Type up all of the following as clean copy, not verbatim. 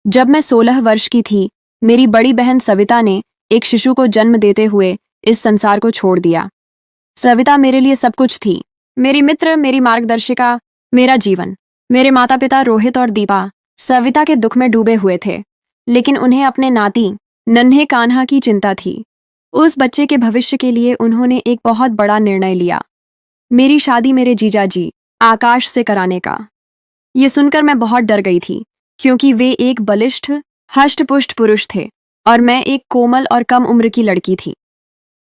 जब मैं 16 वर्ष की थी, मेरी बड़ी बहन सविता ने एक शिशु को जन्म देते हुए इस संसार को छोड़ दिया। सविता मेरे लिए सब कुछ थी, मेरी मित्र, मेरी मार्गदर्शिका, मेरा जीवन। मेरे माता पिता रोहित और दीपा सविता के दुख में डूबे हुए थे, लेकिन उन्हें अपने नाती नन्हे कान्हा की चिंता थी। उस बच्चे के भविष्य के लिए उन्होंने एक बहुत बड़ा निर्णय लिया, मेरी शादी मेरे जीजाजी आकाश से कराने का। ये सुनकर मैं बहुत डर गई थी, क्योंकि वे एक बलिष्ठ हष्टपुष्ट पुरुष थे और मैं एक कोमल और कम उम्र की लड़की थी।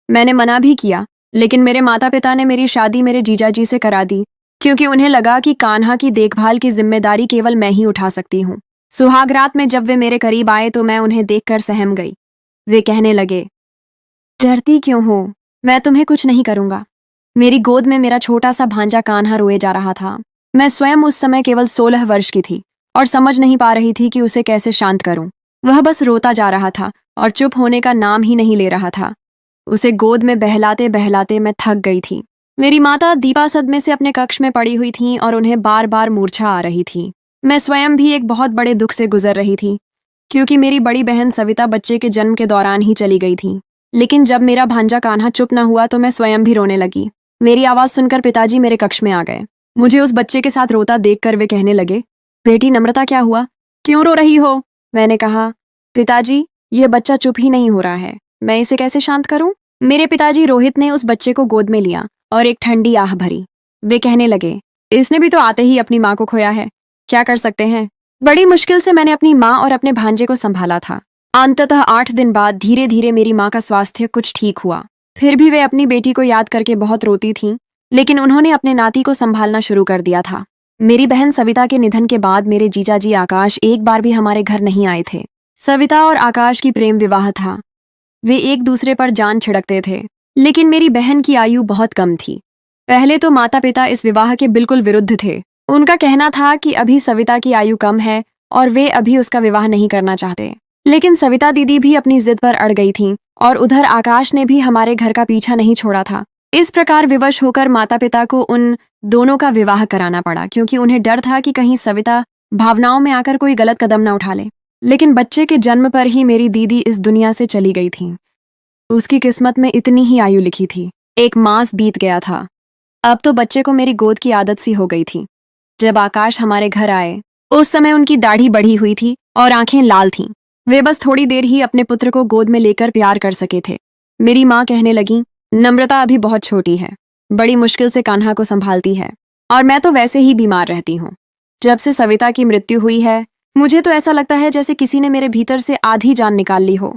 मैंने मना भी किया, लेकिन मेरे माता पिता ने मेरी शादी मेरे जीजाजी से करा दी, क्योंकि उन्हें लगा कि कान्हा की देखभाल की जिम्मेदारी केवल मैं ही उठा सकती हूँ। सुहाग रात में जब वे मेरे करीब आए तो मैं उन्हें देखकर सहम गई। वे कहने लगे, डरती क्यों हो? मैं तुम्हें कुछ नहीं करूंगा। मेरी गोद में मेरा छोटा सा भांजा कान्हा रोए जा रहा था। मैं स्वयं उस समय केवल 16 वर्ष की थी और समझ नहीं पा रही थी कि उसे कैसे शांत करूं। वह बस रोता जा रहा था और चुप होने का नाम ही नहीं ले रहा था। उसे गोद में बहलाते बहलाते मैं थक गई थी। मेरी माता दीपा सदमे से अपने कक्ष में पड़ी हुई थीं और उन्हें बार बार मूर्छा आ रही थी। मैं स्वयं भी एक बहुत बड़े दुख से गुजर रही थी, क्योंकि मेरी बड़ी बहन सविता बच्चे के जन्म के दौरान ही चली गई थी। लेकिन जब मेरा भांजा कान्हा चुप न हुआ तो मैं स्वयं भी रोने लगी। मेरी आवाज सुनकर पिताजी मेरे कक्ष में आ गए। मुझे उस बच्चे के साथ रोता देखकर वे कहने लगे, बेटी नम्रता, क्या हुआ? क्यों रो रही हो? मैंने कहा, पिताजी, यह बच्चा चुप ही नहीं हो रहा है, मैं इसे कैसे शांत करूं? मेरे पिताजी रोहित ने उस बच्चे को गोद में लिया और एक ठंडी आह भरी। वे कहने लगे, इसने भी तो आते ही अपनी माँ को खोया है, क्या कर सकते हैं? बड़ी मुश्किल से मैंने अपनी माँ और अपने भांजे को संभाला था। अंततः 8 दिन बाद धीरे धीरे मेरी माँ का स्वास्थ्य कुछ ठीक हुआ। फिर भी वे अपनी बेटी को याद करके बहुत रोती थीं, लेकिन उन्होंने अपने नाती को संभालना शुरू कर दिया था। मेरी बहन सविता के निधन के बाद मेरे जीजाजी आकाश एक बार भी हमारे घर नहीं आए थे। सविता और आकाश की प्रेम विवाह था। वे एक दूसरे पर जान छिड़कते थे, लेकिन मेरी बहन की आयु बहुत कम थी। पहले तो माता पिता इस विवाह के बिल्कुल विरुद्ध थे। उनका कहना था कि अभी सविता की आयु कम है और वे अभी उसका विवाह नहीं करना चाहते। लेकिन सविता दीदी भी अपनी जिद पर अड़ गई थीं और उधर आकाश ने भी हमारे घर का पीछा नहीं छोड़ा था। इस प्रकार विवश होकर माता पिता को उन दोनों का विवाह कराना पड़ा, क्योंकि उन्हें डर था कि कहीं सविता भावनाओं में आकर कोई गलत कदम न उठा ले। लेकिन बच्चे के जन्म पर ही मेरी दीदी इस दुनिया से चली गई थी। उसकी किस्मत में इतनी ही आयु लिखी थी। 1 मास बीत गया था। अब तो बच्चे को मेरी गोद की आदत सी हो गई थी। जब आकाश हमारे घर आए, उस समय उनकी दाढ़ी बढ़ी हुई थी और आंखें लाल थीं। वे बस थोड़ी देर ही अपने पुत्र को गोद में लेकर प्यार कर सके थे। मेरी माँ कहने लगी, नम्रता अभी बहुत छोटी है, बड़ी मुश्किल से कान्हा को संभालती है, और मैं तो वैसे ही बीमार रहती हूँ। जब से सविता की मृत्यु हुई है, मुझे तो ऐसा लगता है जैसे किसी ने मेरे भीतर से आधी जान निकाल ली हो।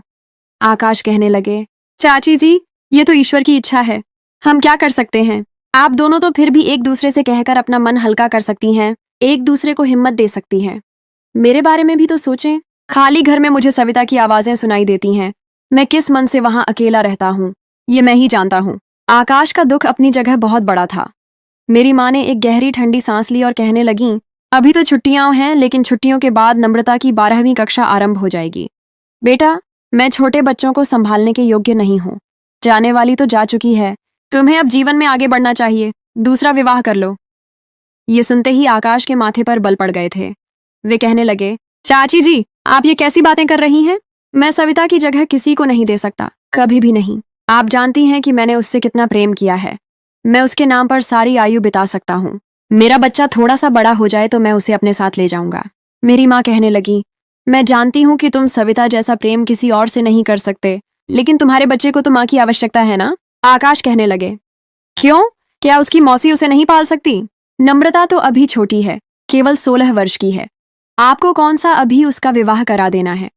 आकाश कहने लगे, चाची जी, ये तो ईश्वर की इच्छा है, हम क्या कर सकते हैं? आप दोनों तो फिर भी एक दूसरे से कहकर अपना मन हल्का कर सकती हैं, एक दूसरे को हिम्मत दे सकती हैं। मेरे बारे में भी तो सोचें। खाली घर में मुझे सविता की आवाजें सुनाई देती हैं। मैं किस मन से वहां अकेला रहता हूँ, ये मैं ही जानता हूँ। आकाश का दुख अपनी जगह बहुत बड़ा था। मेरी माँ ने एक गहरी ठंडी सांस ली और कहने लगी, अभी तो छुट्टियां हैं, लेकिन छुट्टियों के बाद नम्रता की 12वीं कक्षा आरंभ हो जाएगी। बेटा, मैं छोटे बच्चों को संभालने के योग्य नहीं हूँ। जाने वाली तो जा चुकी है, तुम्हें अब जीवन में आगे बढ़ना चाहिए, दूसरा विवाह कर लो। ये सुनते ही आकाश के माथे पर बल पड़ गए थे। वे कहने लगे, चाची जी, आप ये कैसी बातें कर रही हैं? मैं सविता की जगह किसी को नहीं दे सकता, कभी भी नहीं। आप जानती हैं कि मैंने उससे कितना प्रेम किया है। मैं उसके नाम पर सारी आयु बिता सकता हूँ। मेरा बच्चा थोड़ा सा बड़ा हो जाए तो मैं उसे अपने साथ ले जाऊंगा। मेरी माँ कहने लगी, मैं जानती हूँ कि तुम सविता जैसा प्रेम किसी और से नहीं कर सकते, लेकिन तुम्हारे बच्चे को तो माँ की आवश्यकता है ना? आकाश कहने लगे, क्यों? क्या उसकी मौसी उसे नहीं पाल सकती? नम्रता तो अभी छोटी है, केवल 16 वर्ष की है। आपको कौन सा अभी उसका विवाह करा देना है?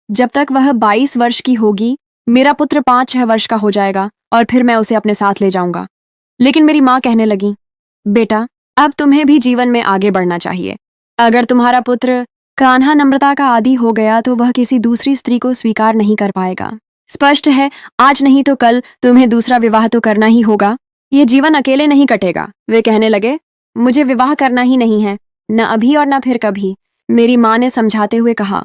जब तक वह 22 वर्ष की होगी, मेरा पुत्र 5-6 वर्ष का हो जाएगा और फिर मैं उसे अपने साथ ले जाऊंगा। लेकिन मेरी माँ कहने लगी, बेटा, अब तुम्हें भी जीवन में आगे बढ़ना चाहिए। अगर तुम्हारा पुत्र कान्हा नम्रता का आदी हो गया तो वह किसी दूसरी स्त्री को स्वीकार नहीं कर पाएगा। स्पष्ट है, आज नहीं तो कल तुम्हें दूसरा विवाह तो करना ही होगा। ये जीवन अकेले नहीं कटेगा। वे कहने लगे, मुझे विवाह करना ही नहीं है, न अभी और न फिर कभी। मेरी माँ ने समझाते हुए कहा,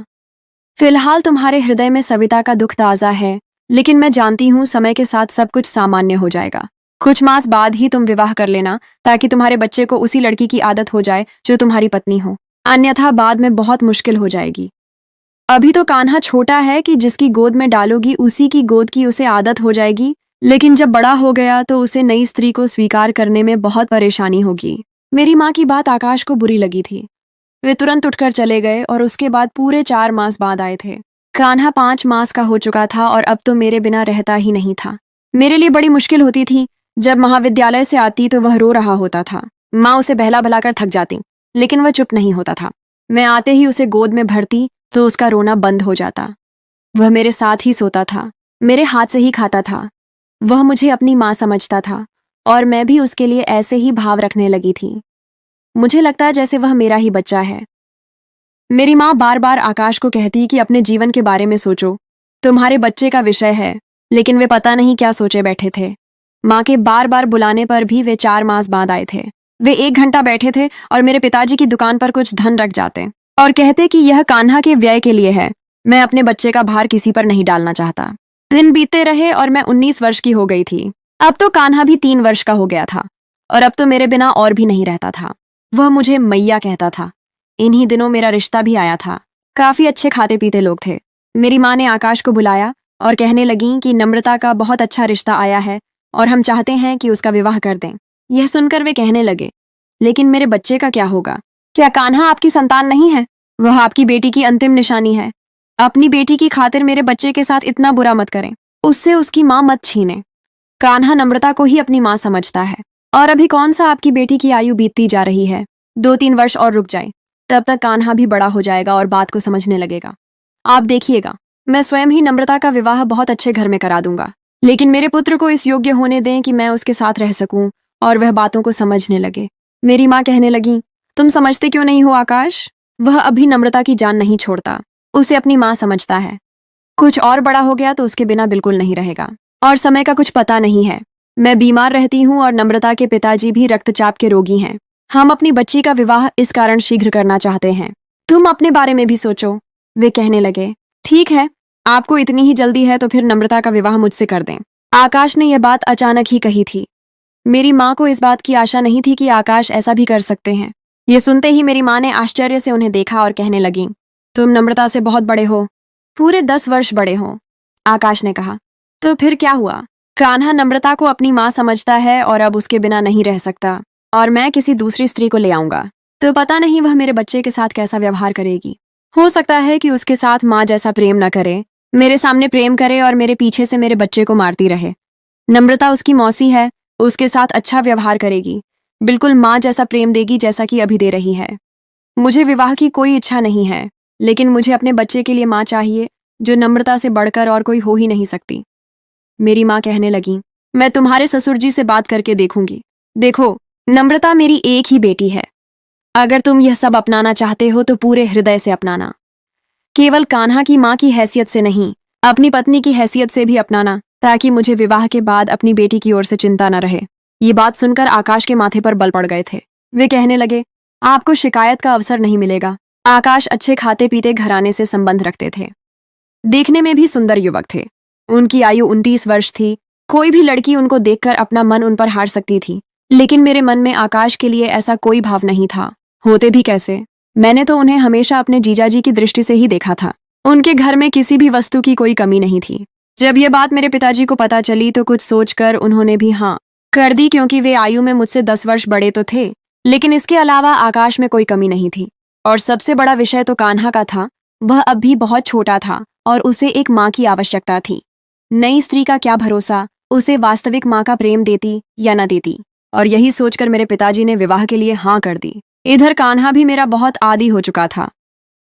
फिलहाल तुम्हारे हृदय में सविता का दुख ताजा है, लेकिन मैं जानती हूँ समय के साथ सब कुछ सामान्य हो जाएगा। कुछ मास बाद ही तुम विवाह कर लेना, ताकि तुम्हारे बच्चे को उसी लड़की की आदत हो जाए जो तुम्हारी पत्नी हो, अन्यथा बाद में बहुत मुश्किल हो जाएगी। अभी तो कान्हा छोटा है कि जिसकी गोद में डालोगी उसी की गोद की उसे आदत हो जाएगी, लेकिन जब बड़ा हो गया तो उसे नई स्त्री को स्वीकार करने में बहुत परेशानी होगी। मेरी माँ की बात आकाश को बुरी लगी थी। वे तुरंत उठकर चले गए और उसके बाद पूरे 4 मास बाद आए थे। कान्हा 5 मास का हो चुका था और अब तो मेरे बिना रहता ही नहीं था। मेरे लिए बड़ी मुश्किल होती थी। जब महाविद्यालय से आती तो वह रो रहा होता था। माँ उसे बहला भलाकर थक जाती, लेकिन वह चुप नहीं होता था। मैं आते ही उसे गोद में भरती तो उसका रोना बंद हो जाता। वह मेरे साथ ही सोता था, मेरे हाथ से ही खाता था। वह मुझे अपनी माँ समझता था और मैं भी उसके लिए ऐसे ही भाव रखने लगी थी। मुझे लगता है जैसे वह मेरा ही बच्चा है। मेरी माँ बार बार आकाश को कहती कि अपने जीवन के बारे में सोचो, तुम्हारे बच्चे का विषय है, लेकिन वे पता नहीं क्या सोचे बैठे थे। माँ के बार बार बुलाने पर भी वे 4 मास बाद आए थे। वे 1 घंटा बैठे थे और मेरे पिताजी की दुकान पर कुछ धन रख जाते और कहते कि यह कान्हा के व्यय के लिए है। मैं अपने बच्चे का भार किसी पर नहीं डालना चाहता। दिन बीतते रहे और मैं 19 वर्ष की हो गई थी। अब तो कान्हा भी 3 वर्ष का हो गया था और अब तो मेरे बिना और भी नहीं रहता था। वह मुझे मैया कहता था। इन्हीं दिनों मेरा रिश्ता भी आया था। काफी अच्छे खाते पीते लोग थे। मेरी माँ ने आकाश को बुलाया और कहने लगी कि नम्रता का बहुत अच्छा रिश्ता आया है और हम चाहते हैं कि उसका विवाह कर दें। यह सुनकर वे कहने लगे, लेकिन मेरे बच्चे का क्या होगा? क्या कान्हा आपकी संतान नहीं है? वह आपकी बेटी की अंतिम निशानी है। अपनी बेटी की खातिर मेरे बच्चे के साथ इतना बुरा मत करें। उससे उसकी माँ मत छीने। कान्हा नम्रता को ही अपनी माँ समझता है और अभी कौन सा आपकी बेटी की आयु बीतती जा रही है। 2-3 वर्ष और रुक जाए, तब तक कान्हा भी बड़ा हो जाएगा और बात को समझने लगेगा। आप देखिएगा, मैं स्वयं ही नम्रता का विवाह बहुत अच्छे घर में करा दूंगा, लेकिन मेरे पुत्र को इस योग्य होने दें कि मैं उसके साथ रह सकूं और वह बातों को समझने लगे। मेरी माँ कहने लगी, तुम समझते क्यों नहीं हो आकाश? वह अभी नम्रता की जान नहीं छोड़ता। उसे अपनी माँ समझता है। कुछ और बड़ा हो गया तो उसके बिना बिल्कुल नहीं रहेगा और समय का कुछ पता नहीं है। मैं बीमार रहती हूँ और नम्रता के पिताजी भी रक्तचाप के रोगी हैं। हम अपनी बच्ची का विवाह इस कारण शीघ्र करना चाहते हैं। तुम अपने बारे में भी सोचो। वे कहने लगे, ठीक है, आपको इतनी ही जल्दी है तो फिर नम्रता का विवाह मुझसे कर दें। आकाश ने यह बात अचानक ही कही थी। मेरी माँ को इस बात की आशा नहीं थी कि आकाश ऐसा भी कर सकते हैं। ये सुनते ही मेरी माँ ने आश्चर्य से उन्हें देखा और कहने लगी, तुम नम्रता से बहुत बड़े हो, पूरे 10 वर्ष बड़े हो। आकाश ने कहा, तो फिर क्या हुआ? कान्हा नम्रता को अपनी माँ समझता है और अब उसके बिना नहीं रह सकता और मैं किसी दूसरी स्त्री को ले आऊंगा तो पता नहीं वह मेरे बच्चे के साथ कैसा व्यवहार करेगी। हो सकता है कि उसके साथ माँ जैसा प्रेम न करे, मेरे सामने प्रेम करे और मेरे पीछे से मेरे बच्चे को मारती रहे। नम्रता उसकी मौसी है, उसके साथ अच्छा व्यवहार करेगी, बिल्कुल माँ जैसा प्रेम देगी जैसा कि अभी दे रही है। मुझे विवाह की कोई इच्छा नहीं है, लेकिन मुझे अपने बच्चे के लिए माँ चाहिए जो नम्रता से बढ़कर और कोई हो ही नहीं सकती। मेरी माँ कहने लगी, मैं तुम्हारे ससुर जी से बात करके देखूंगी। देखो, नम्रता मेरी एक ही बेटी है। अगर तुम यह सब अपनाना चाहते हो तो पूरे हृदय से अपनाना, केवल कान्हा की माँ की हैसियत से नहीं, अपनी पत्नी की हैसियत से भी अपनाना, ताकि मुझे विवाह के बाद अपनी बेटी की ओर से चिंता न रहे। ये बात सुनकर आकाश के माथे पर बल पड़ गए थे। वे कहने लगे, आपको शिकायत का अवसर नहीं मिलेगा। आकाश अच्छे खाते पीते घराने से संबंध रखते थे। देखने में भी सुंदर युवक थे। उनकी आयु 29 वर्ष थी। कोई भी लड़की उनको देखकर अपना मन उन पर हार सकती थी, लेकिन मेरे मन में आकाश के लिए ऐसा कोई भाव नहीं था। होते भी कैसे? मैंने तो उन्हें हमेशा अपने जीजाजी की दृष्टि से ही देखा था। उनके घर में किसी भी वस्तु की कोई कमी नहीं थी। जब ये बात मेरे पिताजी को पता चली तो कुछ सोचकर उन्होंने भी हाँ कर दी, क्योंकि वे आयु में मुझसे 10 वर्ष बड़े तो थे, लेकिन इसके अलावा आकाश में कोई कमी नहीं थी। और सबसे बड़ा विषय तो कान्हा का था। वह अब भी बहुत छोटा था और उसे एक माँ की आवश्यकता थी। नई स्त्री का क्या भरोसा, उसे वास्तविक माँ का प्रेम देती या न देती। और यही सोचकर मेरे पिताजी ने विवाह के लिए हाँ कर दी। इधर कान्हा भी मेरा बहुत आदी हो चुका था।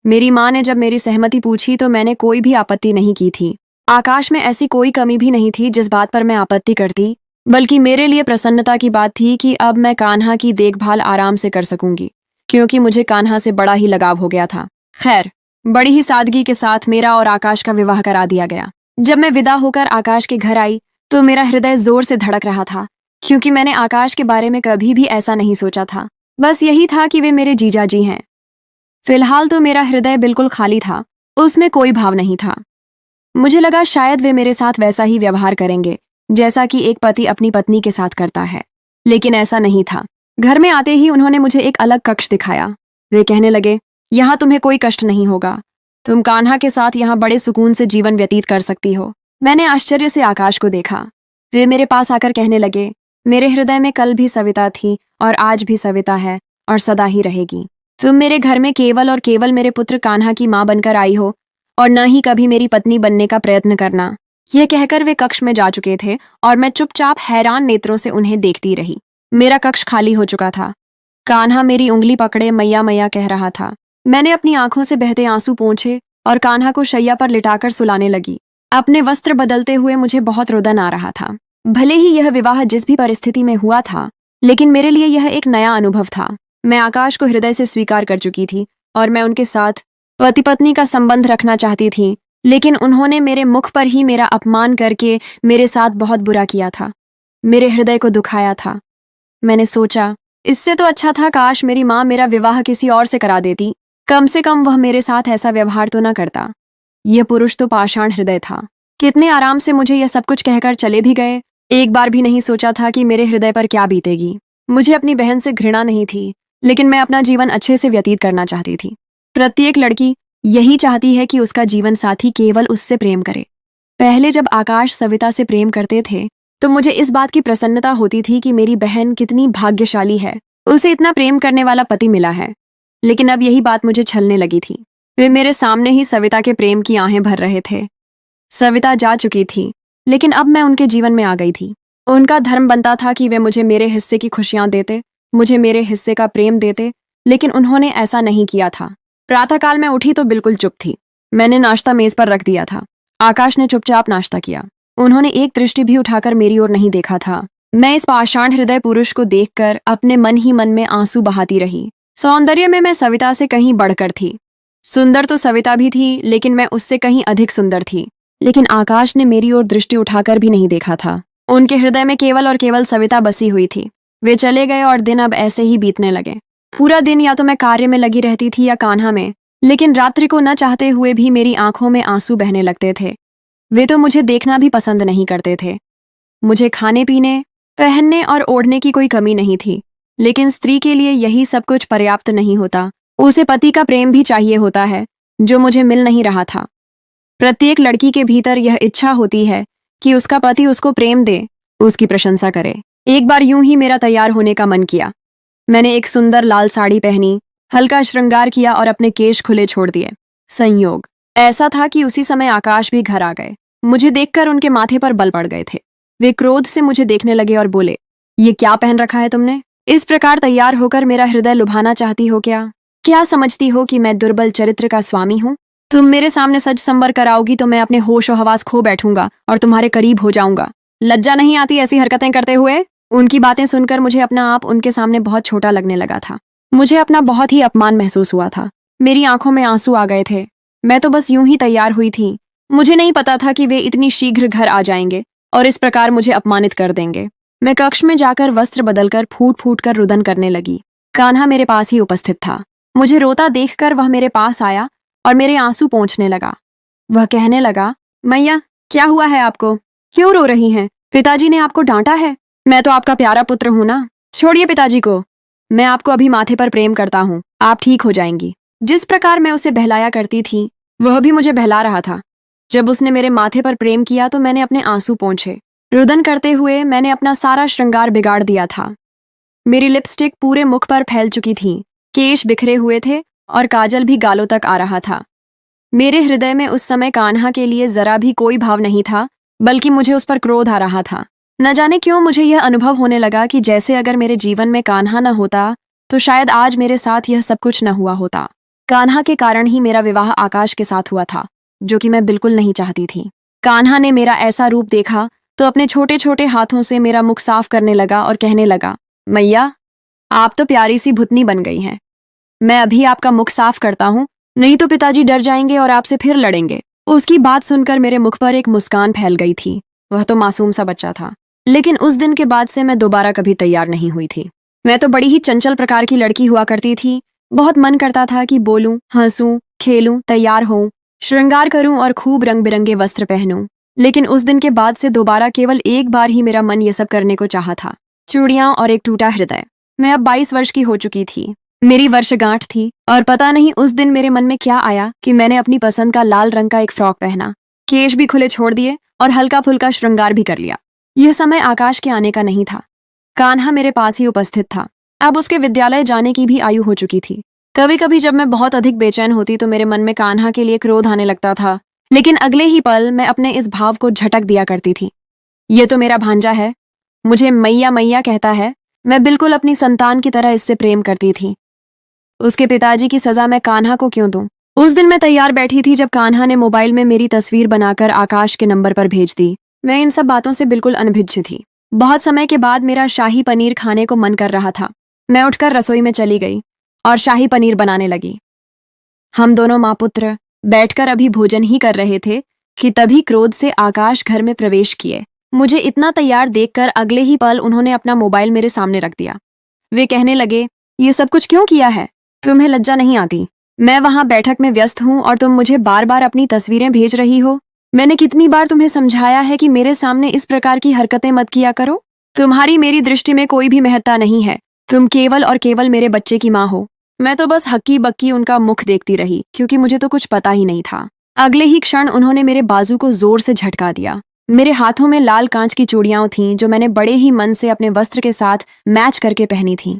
मेरी माँ ने जब मेरी सहमति पूछी तो मैंने कोई भी आपत्ति नहीं की थी। आकाश में ऐसी कोई कमी भी नहीं थी जिस बात पर मैं आपत्ति करती, बल्कि मेरे लिए प्रसन्नता की बात थी कि अब मैं कान्हा की देखभाल आराम से कर सकूंगी, क्योंकि मुझे कान्हा से बड़ा ही लगाव हो गया था। खैर, बड़ी ही सादगी के साथ मेरा और आकाश का विवाह करा दिया गया। जब मैं विदा होकर आकाश के घर आई तो मेरा हृदय जोर से धड़क रहा था, क्योंकि मैंने आकाश के बारे में कभी भी ऐसा नहीं सोचा था। बस यही था कि वे मेरे जीजाजी हैं। फिलहाल तो मेरा हृदय बिल्कुल खाली था, उसमें कोई भाव नहीं था। मुझे लगा शायद वे मेरे साथ वैसा ही व्यवहार करेंगे जैसा कि एक पति अपनी पत्नी के साथ करता है, लेकिन ऐसा नहीं था। घर में आते ही उन्होंने मुझे एक अलग कक्ष दिखाया। वे कहने लगे, यहाँ तुम्हें कोई कष्ट नहीं होगा, तुम कान्हा के साथ यहाँ बड़े सुकून से जीवन व्यतीत कर सकती हो। मैंने आश्चर्य से आकाश को देखा। वे मेरे पास आकर कहने लगे, मेरे हृदय में कल भी सविता थी और आज भी सविता है और सदा ही रहेगी। तुम मेरे घर में केवल और केवल मेरे पुत्र कान्हा की माँ बनकर आई हो और न ही कभी मेरी पत्नी बनने का प्रयत्न करना। यह कहकर वे कक्ष में जा चुके थे और मैं चुपचाप हैरान नेत्रों से उन्हें देखती रही। मेरा कक्ष खाली हो चुका था। कान्हा मेरी उंगली पकड़े मैया मैया कह रहा था। मैंने अपनी आंखों से बहते आंसू पोंछे और कान्हा को शैया पर लिटाकर सुलाने लगी। अपने वस्त्र बदलते हुए मुझे बहुत रुदन आ रहा था। भले ही यह विवाह जिस भी परिस्थिति में हुआ था, लेकिन मेरे लिए यह एक नया अनुभव था। मैं आकाश को हृदय से स्वीकार कर चुकी थी और मैं उनके साथ पति पत्नी का संबंध रखना चाहती थी, लेकिन उन्होंने मेरे मुख पर ही मेरा अपमान करके मेरे साथ बहुत बुरा किया था, मेरे हृदय को दुखाया था। मैंने सोचा, इससे तो अच्छा था काश मेरी माँ मेरा विवाह किसी और से करा देती। कम से कम वह मेरे साथ ऐसा व्यवहार तो न करता। यह पुरुष तो पाषाण हृदय था। कितने आराम से मुझे यह सब कुछ कहकर चले भी गए। एक बार भी नहीं सोचा था कि मेरे हृदय पर क्या बीतेगी। मुझे अपनी बहन से घृणा नहीं थी, लेकिन मैं अपना जीवन अच्छे से व्यतीत करना चाहती थी। प्रत्येक लड़की यही चाहती है कि उसका जीवन साथी केवल उससे प्रेम करे। पहले जब आकाश सविता से प्रेम करते थे तो मुझे इस बात की प्रसन्नता होती थी कि मेरी बहन कितनी भाग्यशाली है, उसे इतना प्रेम करने वाला पति मिला है। लेकिन अब यही बात मुझे छलने लगी थी। वे मेरे सामने ही सविता के प्रेम की आहें भर रहे थे। सविता जा चुकी थी, लेकिन अब मैं उनके जीवन में आ गई थी। उनका धर्म बनता था कि वे मुझे मेरे हिस्से की खुशियां देते, मुझे मेरे हिस्से का प्रेम देते, लेकिन उन्होंने ऐसा नहीं किया था। प्रातःकाल मैं उठी तो बिल्कुल चुप थी। मैंने नाश्ता मेज पर रख दिया था। आकाश ने चुपचाप नाश्ता किया। उन्होंने एक दृष्टि भी उठाकर मेरी ओर नहीं देखा था। मैं इस पाषाण हृदय पुरुष को देखकर अपने मन ही मन में आंसू बहाती रही। सौंदर्य में मैं सविता से कहीं बढ़कर थी। सुंदर तो सविता भी थी, लेकिन मैं उससे कहीं अधिक सुंदर थी। लेकिन आकाश ने मेरी ओर दृष्टि उठाकर भी नहीं देखा था। उनके हृदय में केवल और केवल सविता बसी हुई थी। वे चले गए और दिन अब ऐसे ही बीतने लगे। पूरा दिन या तो मैं कार्य में लगी रहती थी या कान्हा में, लेकिन रात्रि को न चाहते हुए भी मेरी आंखों में आंसू बहने लगते थे। वे तो मुझे देखना भी पसंद नहीं करते थे। मुझे खाने पीने, पहनने और ओढ़ने की कोई कमी नहीं थी, लेकिन स्त्री के लिए यही सब कुछ पर्याप्त नहीं होता। उसे पति का प्रेम भी चाहिए होता है, जो मुझे मिल नहीं रहा था। प्रत्येक लड़की के भीतर यह इच्छा होती है कि उसका पति उसको प्रेम दे, उसकी प्रशंसा करे। एक बार यूं ही मेरा तैयार होने का मन किया। मैंने एक सुंदर लाल साड़ी पहनी, हल्का श्रृंगार किया और अपने केश खुले छोड़ दिए। संयोग ऐसा था कि उसी समय आकाश भी घर आ गए। मुझे देखकर उनके माथे पर बल पड़ गए थे। वे क्रोध से मुझे देखने लगे और बोले, ये क्या पहन रखा है तुमने? इस प्रकार तैयार होकर मेरा हृदय लुभाना चाहती हो क्या? क्या समझती हो कि मैं दुर्बल चरित्र का स्वामी हूँ? तुम मेरे सामने सज संबर कराओगी तो मैं अपने होश और हवास खो बैठूंगा और तुम्हारे करीब हो जाऊंगा। लज्जा नहीं आती ऐसी हरकतें करते हुए? उनकी बातें सुनकर मुझे अपना आप उनके सामने बहुत छोटा लगने लगा था। मुझे अपना बहुत ही अपमान महसूस हुआ था। मेरी आंखों में आंसू आ गए थे। मैं तो बस यूं ही तैयार हुई थी। मुझे नहीं पता था कि वे इतनी शीघ्र घर आ जाएंगे और इस प्रकार मुझे अपमानित कर देंगे। मैं कक्ष में जाकर वस्त्र बदलकर फूट फूट कर रुदन करने लगी। कान्हा मेरे पास ही उपस्थित था। मुझे रोता देखकर वह मेरे पास आया और मेरे आंसू पोंछने लगा। वह कहने लगा, मैया क्या हुआ है आपको? क्यों रो रही हैं? पिताजी ने आपको डांटा है? मैं तो आपका प्यारा पुत्र हूं ना। छोड़िए पिताजी को। मैं आपको अभी माथे पर प्रेम करता हूँ, आप ठीक हो जाएंगी। जिस प्रकार मैं उसे बहलाया करती थी, वह भी मुझे बहला रहा था। जब उसने मेरे माथे पर प्रेम किया तो मैंने अपने आंसू पोंछे। रुदन करते हुए मैंने अपना सारा श्रृंगार बिगाड़ दिया था। मेरी लिपस्टिक पूरे मुख पर फैल चुकी थी, केश बिखरे हुए थे और काजल भी गालों तक आ रहा था। मेरे हृदय में उस समय कान्हा के लिए जरा भी कोई भाव नहीं था, बल्कि मुझे उस पर क्रोध आ रहा था। न जाने क्यों मुझे यह अनुभव होने लगा कि जैसे अगर मेरे जीवन में कान्हा न होता तो शायद आज मेरे साथ यह सब कुछ न हुआ होता। कान्हा के कारण ही मेरा विवाह आकाश के साथ हुआ था, जो कि मैं बिल्कुल नहीं चाहती थी। कान्हा ने मेरा ऐसा रूप देखा तो अपने छोटे छोटे हाथों से मेरा मुख साफ करने लगा और कहने लगा, मैया आप तो प्यारी सी भुतनी बन गई हैं। मैं अभी आपका मुख साफ करता हूँ, नहीं तो पिताजी डर जाएंगे और आपसे फिर लड़ेंगे। उसकी बात सुनकर मेरे मुख पर एक मुस्कान फैल गई थी। वह तो मासूम सा बच्चा था, लेकिन उस दिन के बाद से मैं दोबारा कभी तैयार नहीं हुई थी। मैं तो बड़ी ही चंचल प्रकार की लड़की हुआ करती थी। बहुत मन करता था कि बोलूं, हंसूं, खेलूं, तैयार होऊं, श्रृंगार करूं और खूब रंग बिरंगे वस्त्र पहनूं। लेकिन उस दिन के बाद से दोबारा केवल एक बार ही मेरा मन ये सब करने को चाहा था। चूड़ियां और एक टूटा हृदय। मैं अब 22 वर्ष की हो चुकी थी। मेरी वर्षगांठ थी और पता नहीं उस दिन मेरे मन में क्या आया कि मैंने अपनी पसंद का लाल रंग का एक फ्रॉक पहना, केश भी खुले छोड़ दिए और हल्का फुल्का श्रृंगार भी कर लिया। यह समय आकाश के आने का नहीं था। कान्हा मेरे पास ही उपस्थित था। अब उसके विद्यालय जाने की भी आयु हो चुकी थी। कभी कभी जब मैं बहुत अधिक बेचैन होती तो मेरे मन में कान्हा के लिए क्रोध आने लगता था, लेकिन अगले ही पल मैं अपने इस भाव को झटक दिया करती थी। ये तो मेरा भांजा है, मुझे मैया मैया कहता है। मैं बिल्कुल अपनी संतान की तरह इससे प्रेम करती थी। उसके पिताजी की सजा मैं कान्हा को क्यों दूं? उस दिन मैं तैयार बैठी थी जब कान्हा ने मोबाइल में मेरी तस्वीर बनाकर आकाश के नंबर पर भेज दी। मैं इन सब बातों से बिल्कुल अनभिज्ञ थी। बहुत समय के बाद मेरा शाही पनीर खाने को मन कर रहा था। मैं उठकर रसोई में चली गई और शाही पनीर बनाने लगी। हम दोनों माँ पुत्र बैठकर अभी भोजन ही कर रहे थे कि तभी क्रोध से आकाश घर में प्रवेश किए। मुझे इतना तैयार देखकर अगले ही पल उन्होंने अपना मोबाइल मेरे सामने रख दिया। वे कहने लगे, ये सब कुछ क्यों किया है? तुम्हें लज्जा नहीं आती? मैं वहां बैठक में व्यस्त हूं और तुम मुझे बार बार अपनी तस्वीरें भेज रही हो। मैंने कितनी बार तुम्हें समझाया है कि मेरे सामने इस प्रकार की हरकतें मत किया करो। तुम्हारी मेरी दृष्टि में कोई भी महत्ता नहीं है। तुम केवल और केवल मेरे बच्चे की माँ हो। मैं तो बस हक्की बक्की उनका मुख देखती रही, क्योंकि मुझे तो कुछ पता ही नहीं था। अगले ही क्षण उन्होंने मेरे बाजू को जोर से झटका दिया। मेरे हाथों में लाल कांच की चूड़ियां थीं जो मैंने बड़े ही मन से अपने वस्त्र के साथ मैच करके पहनी थीं।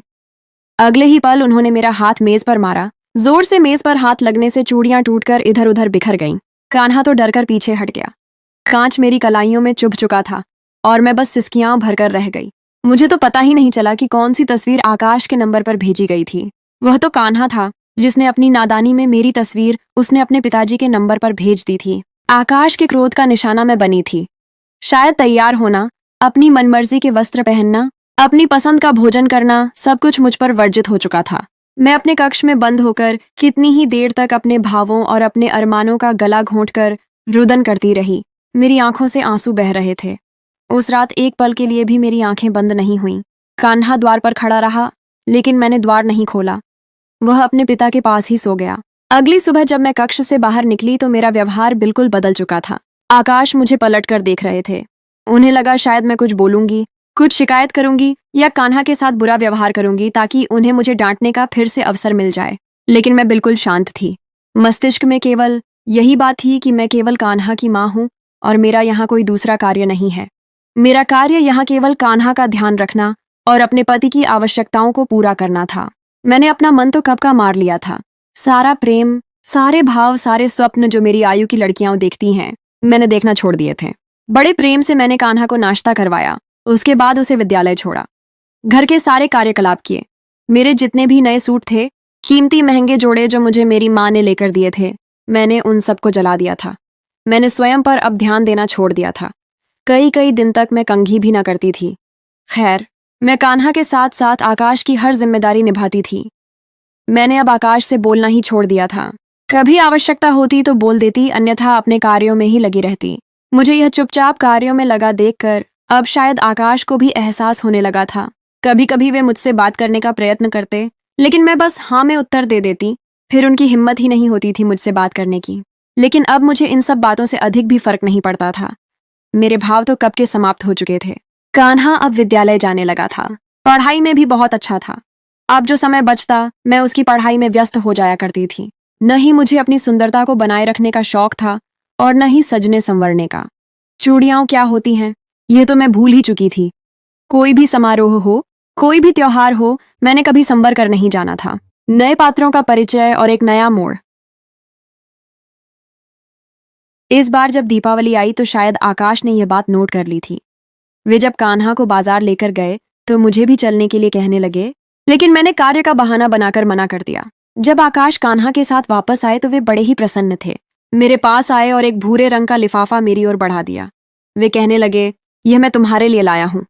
अगले ही पल उन्होंने मेरा हाथ मेज पर मारा। जोर से मेज पर हाथ लगने से चूड़ियां टूटकर इधर उधर बिखर गईं। कान्हा तो डरकर पीछे हट गया। कांच मेरी कलाइयों में चुभ चुका था और मैं बस सिसकियां भरकर रह गई। मुझे तो पता ही नहीं चला कि कौन सी तस्वीर आकाश के नंबर पर भेजी गई थी। वह तो कान्हा था जिसने अपनी नादानी में मेरी तस्वीर उसने अपने पिताजी के नंबर पर भेज दी थी। आकाश के क्रोध का निशाना मैं बनी थी। शायद तैयार होना, अपनी मनमर्जी के वस्त्र पहनना, अपनी पसंद का भोजन करना, सब कुछ मुझ पर वर्जित हो चुका था। मैं अपने कक्ष में बंद होकर कितनी ही देर तक अपने भावों और अपने अरमानों का गला घोंटकर रुदन करती रही। मेरी आंखों से आंसू बह रहे थे। उस रात एक पल के लिए भी मेरी आंखें बंद नहीं हुईं। कान्हा द्वार पर खड़ा रहा, लेकिन मैंने द्वार नहीं खोला। वह अपने पिता के पास ही सो गया। अगली सुबह जब मैं कक्ष से बाहर निकली तो मेरा व्यवहार बिल्कुल बदल चुका था। आकाश मुझे पलटकर देख रहे थे। उन्हें लगा शायद मैं कुछ बोलूंगी, कुछ शिकायत करूंगी या कान्हा के साथ बुरा व्यवहार करूंगी ताकि उन्हें मुझे डांटने का फिर से अवसर मिल जाए। लेकिन मैं बिल्कुल शांत थी। मस्तिष्क में केवल यही बात थी कि मैं केवल कान्हा की माँ हूं और मेरा यहाँ कोई दूसरा कार्य नहीं है। मेरा कार्य यहाँ केवल कान्हा का ध्यान रखना और अपने पति की आवश्यकताओं को पूरा करना था। मैंने अपना मन तो कब का मार लिया था। सारा प्रेम, सारे भाव, सारे स्वप्न जो मेरी आयु की लड़कियां देखती हैं, मैंने देखना छोड़ दिए थे। बड़े प्रेम से मैंने कान्हा को नाश्ता करवाया। उसके बाद उसे विद्यालय छोड़ा। घर के सारे कार्यकलाप किए। मेरे जितने भी नए सूट थे, कीमती महंगे जोड़े जो मुझे मेरी माँ ने लेकर दिए थे, मैंने उन सबको जला दिया था। मैंने स्वयं पर अब ध्यान देना छोड़ दिया था। कई कई दिन तक मैं कंघी भी न करती थी। खैर, मैं कान्हा के साथ साथ आकाश की हर जिम्मेदारी निभाती थी। मैंने अब आकाश से बोलना ही छोड़ दिया था। कभी आवश्यकता होती तो बोल देती, अन्यथा अपने कार्यों में ही लगी रहती। मुझे यह चुपचाप कार्यों में लगा देखकर अब शायद आकाश को भी एहसास होने लगा था। कभी कभी वे मुझसे बात करने का प्रयत्न करते, लेकिन मैं बस हाँ में उत्तर दे देती। फिर उनकी हिम्मत ही नहीं होती थी मुझसे बात करने की। लेकिन अब मुझे इन सब बातों से अधिक भी फर्क नहीं पड़ता था। मेरे भाव तो कब के समाप्त हो चुके थे। कान्हा अब विद्यालय जाने लगा था। पढ़ाई में भी बहुत अच्छा था। अब जो समय बचता मैं उसकी पढ़ाई में व्यस्त हो जाया करती थी। न ही मुझे अपनी सुंदरता को बनाए रखने का शौक था और न ही सजने संवरने का। चूड़ियां क्या होती हैं, यह तो मैं भूल ही चुकी थी। कोई भी समारोह हो, कोई भी त्योहार हो, मैंने कभी संवर कर नहीं जाना था। नए पात्रों का परिचय और एक नया मोड़। इस बार जब दीपावली आई तो शायद आकाश ने यह बात नोट कर ली थी। वे जब कान्हा को बाजार लेकर गए तो मुझे भी चलने के लिए कहने लगे, लेकिन मैंने कार्य का बहाना बनाकर मना कर दिया। जब आकाश कान्हा के साथ वापस आए तो वे बड़े ही प्रसन्न थे। मेरे पास आए और एक भूरे रंग का लिफाफा मेरी ओर बढ़ा दिया। वे कहने लगे, यह मैं तुम्हारे लिए लाया हूं।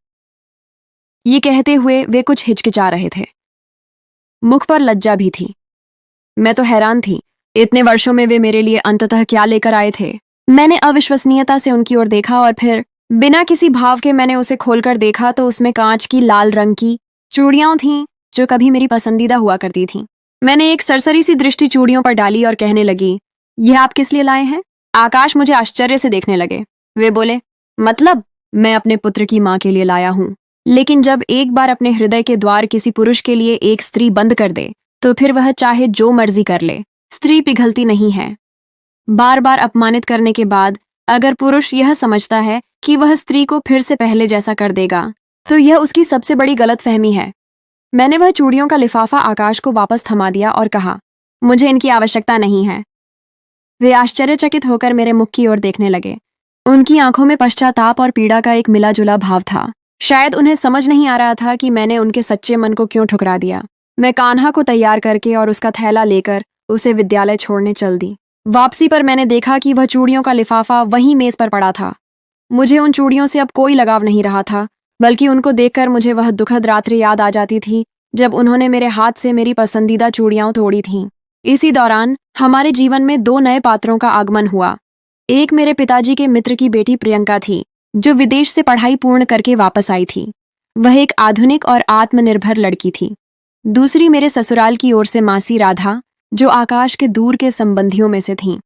ये कहते हुए वे कुछ हिचकिचा रहे थे। मुख पर लज्जा भी थी। मैं तो हैरान थी, इतने वर्षों में वे मेरे लिए अंततः क्या लेकर आए थे। मैंने अविश्वसनीयता से उनकी ओर देखा और फिर बिना किसी भाव के मैंने उसे खोलकर देखा तो उसमें कांच की लाल रंग की चूड़ियां थीं जो कभी मेरी पसंदीदा हुआ करती थीं। मैंने एक सरसरी सी दृष्टि चूड़ियों पर डाली और कहने लगी, यह आप किस लिए लाए हैं? आकाश मुझे आश्चर्य से देखने लगे। वे बोले, मतलब मैं अपने पुत्र की माँ के लिए लाया हूं। लेकिन जब एक बार अपने हृदय के द्वार किसी पुरुष के लिए एक स्त्री बंद कर दे तो फिर वह चाहे जो मर्जी कर ले, स्त्री पिघलती नहीं है। बार बार अपमानित करने के बाद अगर पुरुष यह समझता है कि वह स्त्री को फिर से पहले जैसा कर देगा, तो यह उसकी सबसे बड़ी गलतफहमी है। मैंने वह चूड़ियों का लिफाफा आकाश को वापस थमा दिया और कहा, मुझे इनकी आवश्यकता नहीं है। वे आश्चर्यचकित होकर मेरे मुख की ओर देखने लगे। उनकी आंखों में पश्चाताप और पीड़ा का एक मिला जुला भाव था। शायद उन्हें समझ नहीं आ रहा था कि मैंने उनके सच्चे मन को क्यों ठुकरा दिया। मैं कान्हा को तैयार करके और उसका थैला लेकर उसे विद्यालय छोड़ने चल दी। वापसी पर मैंने देखा कि वह चूड़ियों का लिफाफा वहीं मेज पर पड़ा था। मुझे उन चूड़ियों से अब कोई लगाव नहीं रहा था, बल्कि उनको देखकर मुझे वह दुखद रात्रि याद आ जाती थी जब उन्होंने मेरे हाथ से मेरी पसंदीदा चूड़ियां तोड़ी थीं। इसी दौरान हमारे जीवन में 2 नए पात्रों का आगमन हुआ। एक मेरे पिताजी के मित्र की बेटी प्रियंका थी, जो विदेश से पढ़ाई पूर्ण करके वापस आई थी। वह एक आधुनिक और आत्मनिर्भर लड़की थी। दूसरी मेरे ससुराल की ओर से मासी राधा, जो आकाश के दूर के संबंधियों में से थीं।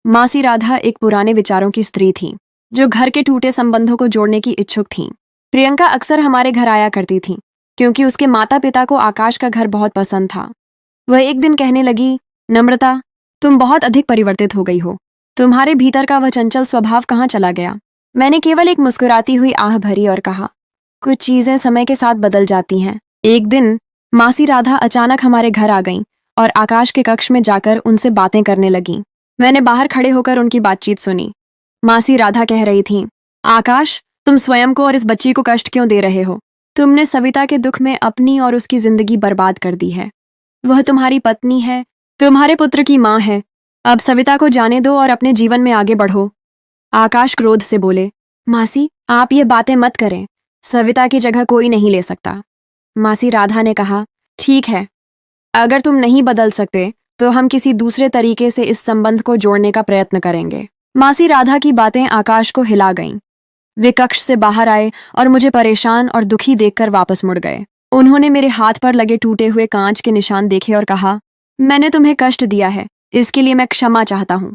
मासी राधा एक पुराने विचारों की स्त्री थी, जो घर के टूटे संबंधों को जोड़ने की इच्छुक थीं। प्रियंका अक्सर हमारे घर आया करती थी, क्योंकि उसके माता पिता को आकाश का घर बहुत पसंद था। वह एक दिन कहने लगी, नम्रता, तुम बहुत अधिक परिवर्तित हो गई हो। तुम्हारे भीतर का वह चंचल स्वभाव कहाँ चला गया? मैंने केवल एक मुस्कुराती हुई आह भरी और कहा, कुछ चीजें समय के साथ बदल जाती हैं। एक दिन मासी राधा अचानक हमारे घर आ गईं और आकाश के कक्ष में जाकर उनसे बातें करने लगीं। मैंने बाहर खड़े होकर उनकी बातचीत सुनी। मासी राधा कह रही थीं, आकाश, तुम स्वयं को और इस बच्ची को कष्ट क्यों दे रहे हो? तुमने सविता के दुख में अपनी और उसकी जिंदगी बर्बाद कर दी है। वह तुम्हारी पत्नी है, तुम्हारे पुत्र की माँ है। अब सविता को जाने दो और अपने जीवन में आगे बढ़ो। आकाश क्रोध से बोले, मासी, आप ये बातें मत करें। सविता की जगह कोई नहीं ले सकता। मासी राधा ने कहा, ठीक है, अगर तुम नहीं बदल सकते तो हम किसी दूसरे तरीके से इस संबंध को जोड़ने का प्रयत्न करेंगे। मासी राधा की बातें आकाश को हिला गईं। वे कक्ष से बाहर आए और मुझे परेशान और दुखी देखकर वापस मुड़ गए। उन्होंने मेरे हाथ पर लगे टूटे हुए कांच के निशान देखे और कहा, मैंने तुम्हें कष्ट दिया है, इसके लिए मैं क्षमा चाहता हूँ।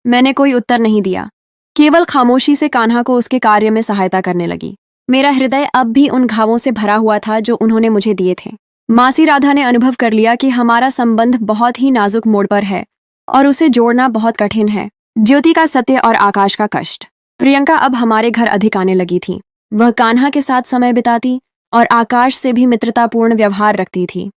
मैंने कोई उत्तर नहीं दिया, केवल खामोशी से कान्हा को उसके कार्य में सहायता करने लगी। मेरा हृदय अब भी उन घावों से भरा हुआ था जो उन्होंने मुझे दिए थे। मासी राधा ने अनुभव कर लिया कि हमारा संबंध बहुत ही नाजुक मोड़ पर है और उसे जोड़ना बहुत कठिन है। ज्योति का सत्य और आकाश का कष्ट। प्रियंका अब हमारे घर अधिक आने लगी थी। वह कान्हा के साथ समय बिताती और आकाश से भी मित्रतापूर्ण व्यवहार रखती थी।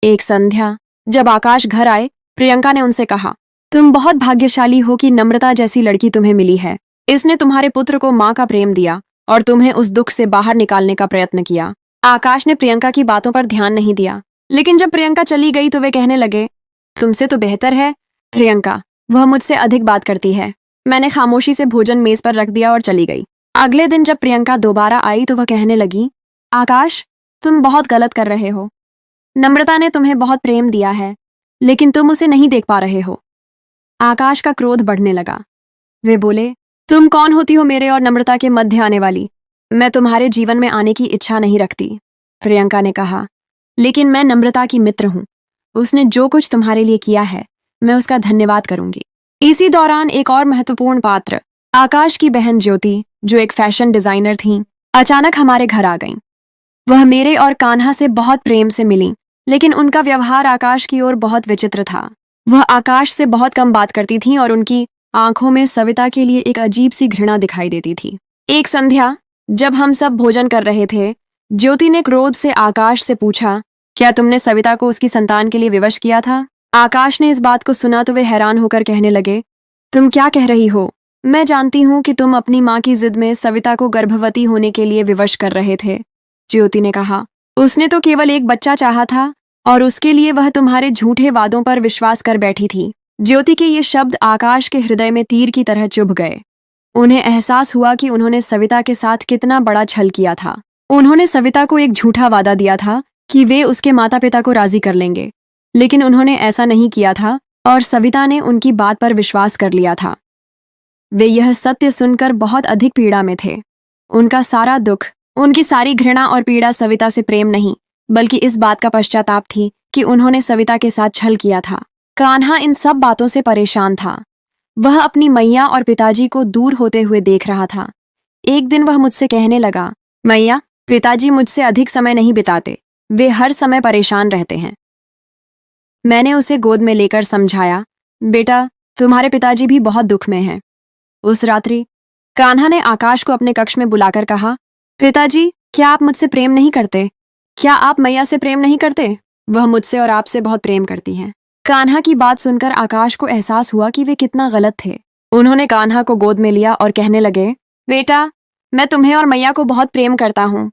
एक संध्या जब आकाश घर आए, प्रियंका ने उनसे कहा, तुम बहुत भाग्यशाली हो कि नम्रता जैसी लड़की तुम्हें मिली है। इसने तुम्हारे पुत्र को माँ का प्रेम दिया और तुम्हें उस दुख से बाहर निकालने का प्रयत्न किया। आकाश ने प्रियंका की बातों पर ध्यान नहीं दिया, लेकिन जब प्रियंका चली गई तो वे कहने लगे, तुमसे तो बेहतर है प्रियंका, वह मुझसे अधिक बात करती है। मैंने खामोशी से भोजन मेज पर रख दिया और चली गई। अगले दिन जब प्रियंका दोबारा आई तो वह कहने लगी, आकाश, तुम बहुत गलत कर रहे हो। नम्रता ने तुम्हें बहुत प्रेम दिया है, लेकिन तुम उसे नहीं देख पा रहे हो। आकाश का क्रोध बढ़ने लगा। वे बोले, तुम कौन होती हो मेरे और नम्रता के मध्य आने वाली? मैं तुम्हारे जीवन में आने की इच्छा नहीं रखती। प्रियंका ने कहा, लेकिन मैं नम्रता की मित्र हूं। उसने जो कुछ तुम्हारे लिए किया है, मैं उसका धन्यवाद करूंगी। इसी दौरान एक और महत्वपूर्ण पात्र, आकाश की बहन ज्योति, जो एक फैशन डिजाइनर थी, अचानक हमारे घर आ गईं। वह मेरे और कान्हा से बहुत प्रेम से मिली, लेकिन उनका व्यवहार आकाश की ओर बहुत विचित्र था। वह आकाश से बहुत कम बात करती थीं और उनकी आंखों में सविता के लिए एक अजीब सी घृणा दिखाई देती थी। एक संध्या जब हम सब भोजन कर रहे थे, ज्योति ने क्रोध से आकाश से पूछा, क्या तुमने सविता को उसकी संतान के लिए विवश किया था? आकाश ने इस बात को सुना तो वे हैरान होकर कहने लगे, तुम क्या कह रही हो? मैं जानती हूँ कि तुम अपनी माँ की जिद में सविता को गर्भवती होने के लिए विवश कर रहे थे। ज्योति ने कहा, उसने तो केवल एक बच्चा चाहा था और उसके लिए वह तुम्हारे झूठे वादों पर विश्वास कर बैठी थी। ज्योति के ये शब्द आकाश के हृदय में तीर की तरह चुभ गए। उन्हें एहसास हुआ कि उन्होंने सविता के साथ कितना बड़ा छल किया था। उन्होंने सविता को एक झूठा वादा दिया था कि वे उसके माता पिता को राजी कर लेंगे, लेकिन उन्होंने ऐसा नहीं किया था और सविता ने उनकी बात पर विश्वास कर लिया था। वे यह सत्य सुनकर बहुत अधिक पीड़ा में थे। उनका सारा दुख, उनकी सारी घृणा और पीड़ा सविता से प्रेम नहीं, बल्कि इस बात का पश्चाताप थी कि उन्होंने सविता के साथ छल किया था। कान्हा इन सब बातों से परेशान था। वह अपनी मैया और पिताजी को दूर होते हुए देख रहा था। एक दिन वह मुझसे कहने लगा, मैया, पिताजी मुझसे अधिक समय नहीं बिताते, वे हर समय परेशान रहते हैं। मैंने उसे गोद में लेकर समझाया, बेटा, तुम्हारे पिताजी भी बहुत दुख में हैं। उस रात्रि कान्हा ने आकाश को अपने कक्ष में बुलाकर कहा, पिताजी, क्या आप मुझसे प्रेम नहीं करते? क्या आप मैया से प्रेम नहीं करते? वह मुझसे और आपसे बहुत प्रेम करती हैं। कान्हा की बात सुनकर आकाश को एहसास हुआ कि वे कितना गलत थे। उन्होंने कान्हा को गोद में लिया और कहने लगे, बेटा, मैं तुम्हें और मैया को बहुत प्रेम करता हूँ।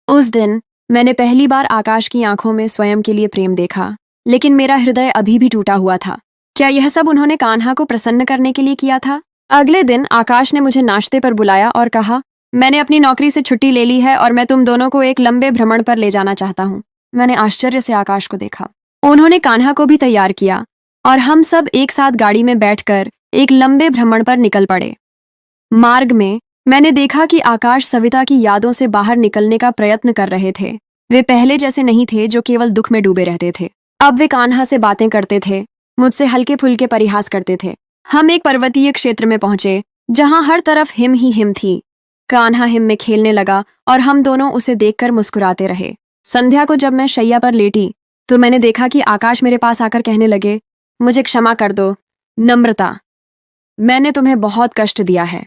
उस दिन मैंने पहली बार आकाश की आंखों में स्वयं के लिए प्रेम देखा, लेकिन मेरा हृदय अभी भी टूटा हुआ था। क्या यह सब उन्होंने कान्हा को प्रसन्न करने के लिए किया था? अगले दिन आकाश ने मुझे नाश्ते पर बुलाया और कहा, मैंने अपनी नौकरी से छुट्टी ले ली है और मैं तुम दोनों को एक लंबे भ्रमण पर ले जाना चाहता हूँ। मैंने आश्चर्य से आकाश को देखा। उन्होंने कान्हा को भी तैयार किया और हम सब एक साथ गाड़ी में बैठकर एक लंबे भ्रमण पर निकल पड़े। मार्ग में मैंने देखा कि आकाश सविता की यादों से बाहर निकलने का प्रयत्न कर रहे थे। वे पहले जैसे नहीं थे जो केवल दुख में डूबे रहते थे। अब वे कान्हा से बातें करते थे, मुझसे हल्के फुल्के परिहास करते थे। हम एक पर्वतीय क्षेत्र में पहुंचे जहां हर तरफ हिम ही हिम थी। कान्हा हिम में खेलने लगा और हम दोनों उसे देखकर मुस्कुराते रहे। संध्या को जब मैं शैया पर लेटी तो मैंने देखा कि आकाश मेरे पास आकर कहने लगे, मुझे क्षमा कर दो नम्रता, मैंने तुम्हें बहुत कष्ट दिया है।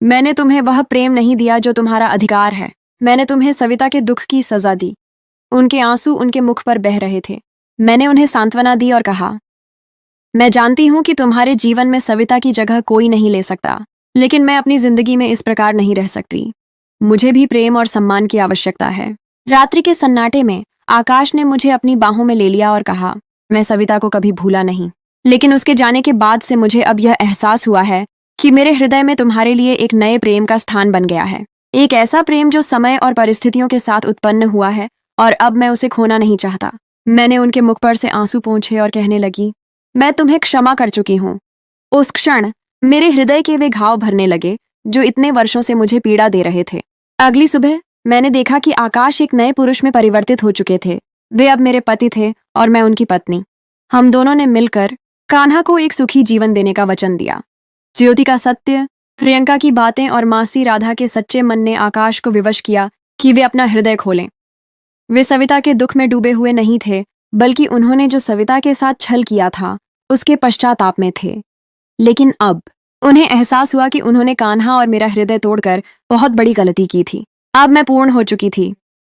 मैंने तुम्हें वह प्रेम नहीं दिया जो तुम्हारा अधिकार है। मैंने तुम्हें सविता के दुख की सजा दी। उनके आंसू उनके मुख पर बह रहे थे। मैंने उन्हें सांत्वना दी और कहा, मैं जानती हूं कि तुम्हारे जीवन में सविता की जगह कोई नहीं ले सकता, लेकिन मैं अपनी जिंदगी में इस प्रकार नहीं रह सकती। मुझे भी प्रेम और सम्मान की आवश्यकता है। रात्रि के सन्नाटे में आकाश ने मुझे अपनी बाहों में ले लिया और कहा, मैं सविता को कभी भूला नहीं, लेकिन उसके जाने के बाद से मुझे अब यह एहसास हुआ है कि मेरे हृदय में तुम्हारे लिए एक नए प्रेम का स्थान बन गया है। एक ऐसा प्रेम जो समय और परिस्थितियों के साथ उत्पन्न हुआ है और अब मैं उसे खोना नहीं चाहता। मैंने उनके मुख पर से आंसू पोंछे और कहने लगी, मैं तुम्हें क्षमा कर चुकी हूँ। उस क्षण मेरे हृदय के वे घाव भरने लगे जो इतने वर्षों से मुझे पीड़ा दे रहे थे। अगली सुबह मैंने देखा कि आकाश एक नए पुरुष में परिवर्तित हो चुके थे। वे अब मेरे पति थे और मैं उनकी पत्नी। हम दोनों ने मिलकर कान्हा को एक सुखी जीवन देने का वचन दिया। ज्योति का सत्य, प्रियंका की बातें और मासी राधा के सच्चे मन ने आकाश को विवश किया कि वे अपना हृदय खोलें। वे सविता के दुख में डूबे हुए नहीं थे, बल्कि उन्होंने जो सविता के साथ छल किया था उसके पश्चाताप में थे। लेकिन अब उन्हें एहसास हुआ कि उन्होंने कान्हा और मेरा हृदय तोड़कर बहुत बड़ी गलती की थी। अब मैं पूर्ण हो चुकी थी।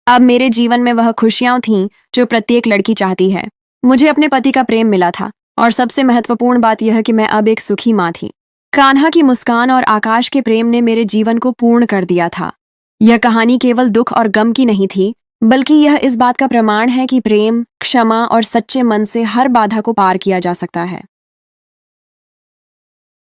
अब मेरे जीवन में वह खुशियां थीं जो प्रत्येक लड़की चाहती है। मुझे अपने पति का प्रेम मिला था और सबसे महत्वपूर्ण बात यह कि मैं अब एक सुखी माँ थी। कान्हा की मुस्कान और आकाश के प्रेम ने मेरे जीवन को पूर्ण कर दिया था। यह कहानी केवल दुख और गम की नहीं थी, बल्कि यह इस बात का प्रमाण है कि प्रेम, क्षमा और सच्चे मन से हर बाधा को पार किया जा सकता है।